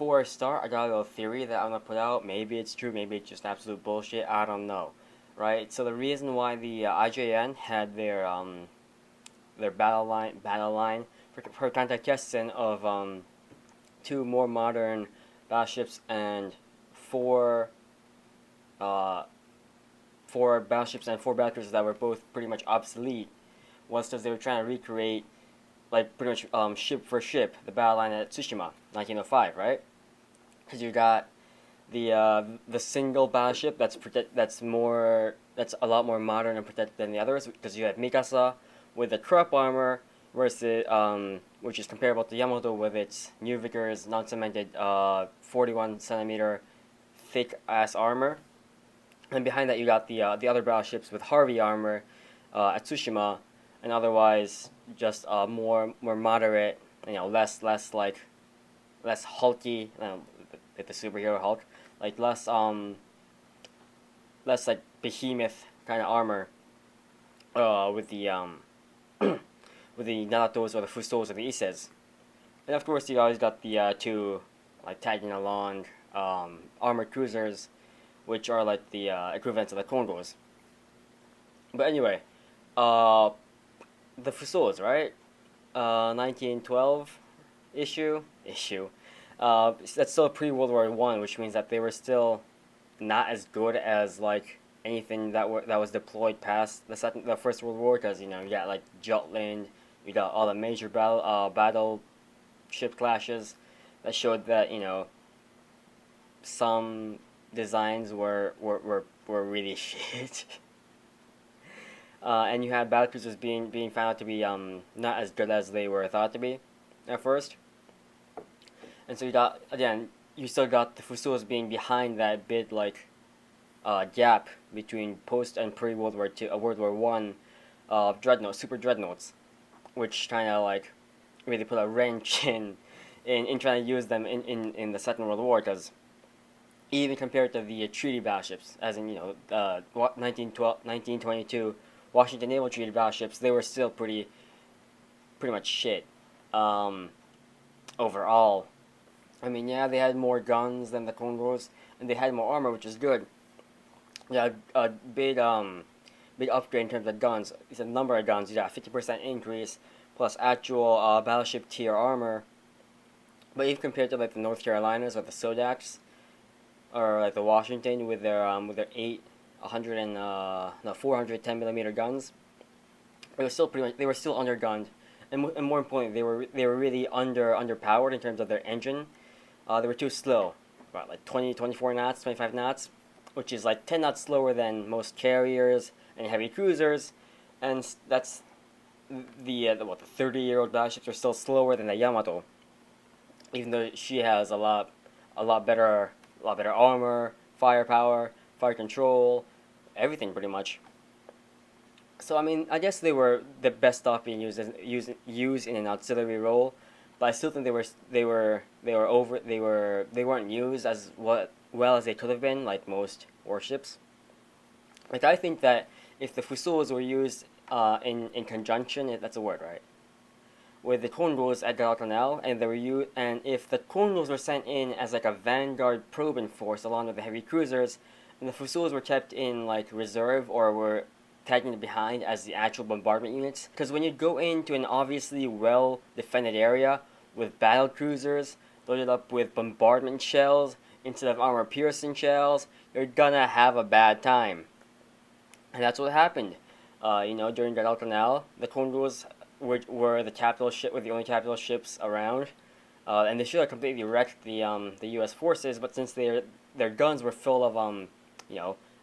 before I start, I got a little theory that I'm gonna put out. Maybe it's true, maybe it's just absolute bullshit. I don't know, right? So the reason why the IJN had their battle line for contestation of two more modern battleships and four uh, four battleships and four battlecruisers that were both pretty much obsolete was because they were trying to recreate like pretty much ship for ship the battle line at Tsushima, 1905, right? Because you got the single battleship that's a lot more modern and protected than the others because you have Mikasa with the crop armor versus which is comparable to Yamato with its New Vickers non-cemented 41 centimeter thick ass armor, and behind that you got the other battleships with Harvey armor at Tsushima, and otherwise just more moderate, less hulky, like the superhero Hulk, like less like behemoth kind of armor with the with the Naratos or the Fusos or the Ises. And of course you always got the two like tagging along armored cruisers, which are like the equivalents of the Kongos. But anyway, uh, the Fusos, right? 1912 issue. That's still pre World War One, which means that they were still not as good as like anything that was deployed past the First World War, because you got like Jutland, you got all the major battleship clashes that showed that some designs were really shit. And you had battlecruisers being found out to be not as good as they were thought to be at first. And so you still got the Fusos being behind that bit like gap between post and pre World War One super dreadnoughts, which kind of like really put a wrench in trying to use them in the Second World War, because even compared to the treaty battleships, as in 1922 Washington Naval Treaty battleships, they were still pretty much shit um, overall. I mean, yeah, they had more guns than the Congos, and they had more armor, which is good. Yeah, a big upgrade in terms of guns. It's a number of guns. You got a 50% increase plus actual battleship tier armor. But even compared to like the North Carolinas or the Sodaks or like the Washington with their 100 and 410 millimeter guns, they were still undergunned, and more importantly, they were really underpowered in terms of their engine. They were too slow, about like 20, 24 knots, 25 knots, which is like 10 knots slower than most carriers and heavy cruisers, and that's the 30-year-old battleships are still slower than the Yamato, even though she has a lot better armor, firepower, fire control, everything pretty much. So I mean, I guess they were the best off being used in an auxiliary role, but I still think they weren't used as well as they could have been, like most warships. Like I think that if the Fusos were used in conjunction, that's a word, right? With the Kongos at Guadalcanal, and if the Kongos were sent in as like a vanguard probing force along with the heavy cruisers, and the Fusos were kept in like reserve or were tagging behind as the actual bombardment units. Because when you go into an obviously well defended area with battle cruisers loaded up with bombardment shells instead of armor piercing shells, you're gonna have a bad time. And that's what happened. During Guadalcanal, the Kongos were the only capital ships around, and they should have completely wrecked the U.S. forces. But since their guns were full of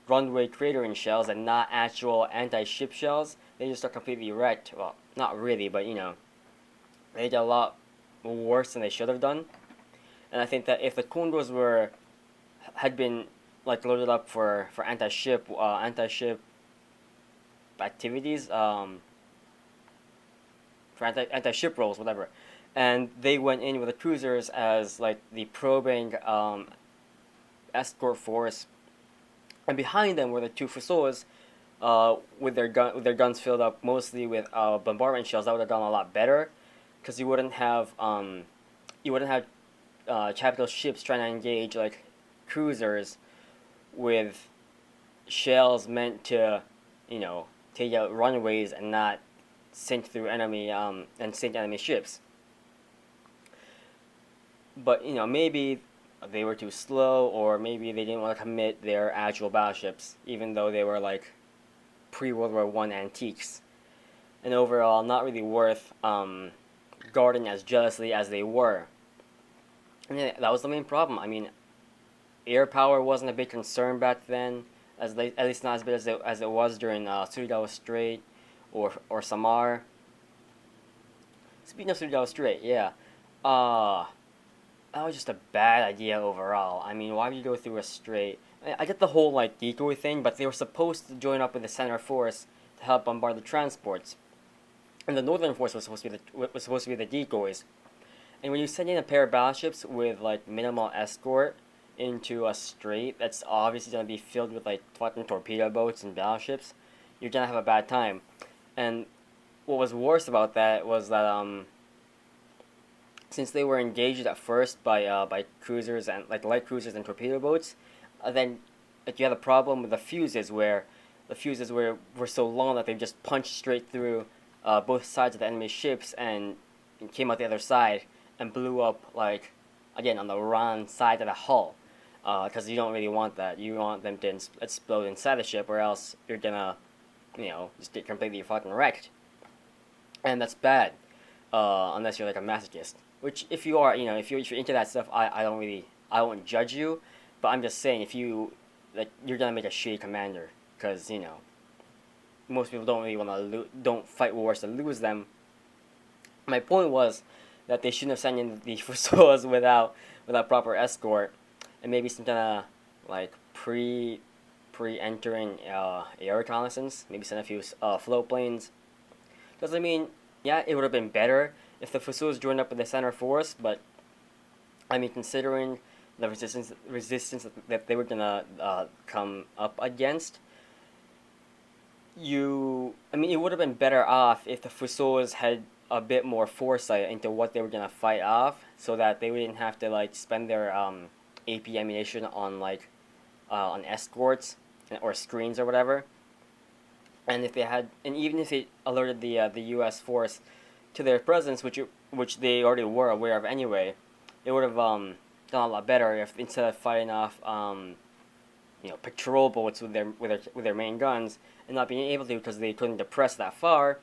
runway cratering shells and not actual anti-ship shells, they just got completely wrecked. Well, not really, but they did a lot worse than they should have done. And I think that if the Kongos had been like loaded up for anti-ship activities, for anti-ship roles, whatever, and they went in with the cruisers as like the probing escort force, and behind them were the two Fusos, with their guns filled up mostly with bombardment shells. That would have gone a lot better, because you wouldn't have capital ships trying to engage like cruisers with shells meant to, take out runways and not sink through enemy and sink enemy ships. But maybe they were too slow, or maybe they didn't want to commit their actual battleships, even though they were like pre-World War One antiques, and overall not really worth guarding as jealously as they were. And that was the main problem. I mean, air power wasn't a big concern back then, at least not as big as it was during Surigao Strait or Samar. Speaking of Surigao Strait, yeah, that was just a bad idea overall. I mean, why would you go through a strait? I get the whole like decoy thing, but they were supposed to join up with the center force to help bombard the transports, and the northern force was supposed to be the decoys. And when you send in a pair of battleships with like minimal escort into a strait that's obviously going to be filled with like fucking torpedo boats and battleships, you're gonna have a bad time. And what was worse about that was that since they were engaged at first by cruisers and like light cruisers and torpedo boats, then like you had a problem with the fuses where the fuses were so long that they just punched straight through both sides of the enemy ships and came out the other side and blew up like again on the wrong side of the hull, because you don't really want that. You want them to explode inside the ship, or else you're gonna just get completely fucking wrecked, and that's bad, unless you're like a masochist. Which, if you are, if you're into that stuff, I won't judge you, but I'm just saying, if you, like, you're gonna make a shitty commander, because, most people don't really want to don't fight wars to lose them. My point was that they shouldn't have sent in the Fusos without proper escort, and maybe some kind of, like, pre-entering air reconnaissance, maybe send a few float planes. Because, I mean, yeah, it would have been better if the Fusos joined up with the center force, but I mean, considering the resistance that they were gonna come up against, it would have been better off if the Fusos had a bit more foresight into what they were gonna fight off, so that they wouldn't have to like spend their AP ammunition on like on escorts or screens or whatever. And if they had, and even if it alerted the U.S. force to their presence, which they already were aware of anyway, it would have done a lot better if instead of fighting off patrol boats with their main guns and not being able to because they couldn't depress that far,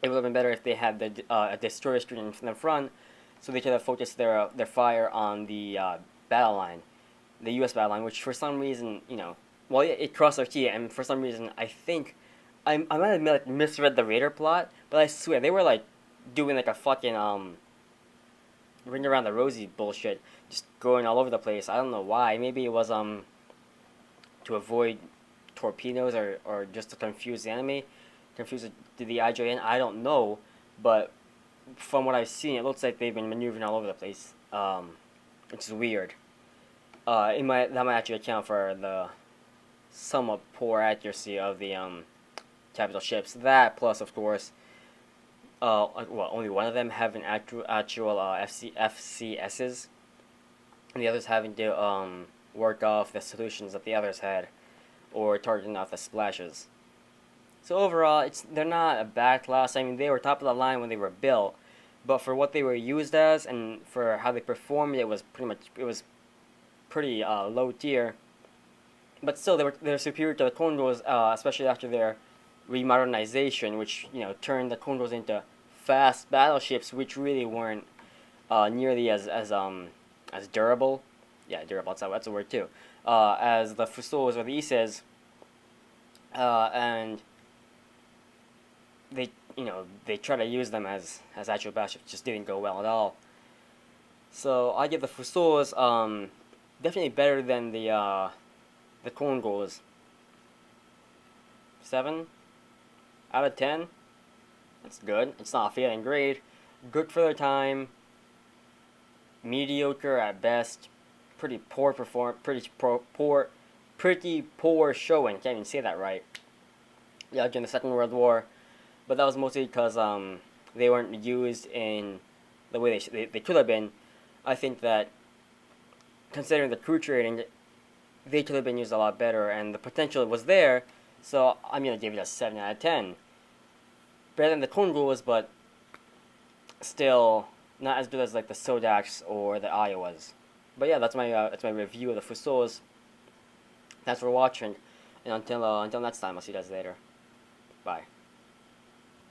it would have been better if they had a destroyer screen in the front, so they could have focused their fire on the battle line, the U.S. battle line, which for some reason it crossed our T, and for some reason I think I might have like misread the Raider plot, but I swear they were like doing like a fucking ring around the rosy bullshit, just going all over the place. I don't know why. Maybe it was to avoid torpedoes or just to confuse the enemy, confuse the IJN. I don't know, but from what I've seen, it looks like they've been maneuvering all over the place, which is weird. That might actually account for the somewhat poor accuracy of the capital ships. That plus, of course, only one of them having actual FCSs, and the others having to work off the solutions that the others had, or targeting off the splashes. So overall, they're not a bad class. I mean, they were top of the line when they were built, but for what they were used as and for how they performed, it was pretty low tier. But still, they're superior to the Condors, especially after their remodernization, which turned the Condors into fast battleships, which really weren't nearly as durable. Yeah, durable. That's a word too. As the Fusos or the Ises, and they try to use them as actual battleships, just didn't go well at all. So I give the Fusos definitely better than the Condors. 7 out of 10. That's good. It's not a failing grade. Good for their time. Mediocre at best. Pretty poor showing. Can't even say that right. Yeah, during the Second World War, but that was mostly because they weren't used in the way they could have been. I think that considering the crew training, they could have been used a lot better, and the potential was there. So I'm gonna give it a 7 out of 10. Better than the Clone Wars, but still not as good as like the Sodax or the Iowas. But yeah, that's my review of the Fusos. Thanks for watching, and until next time, I'll see you guys later. Bye.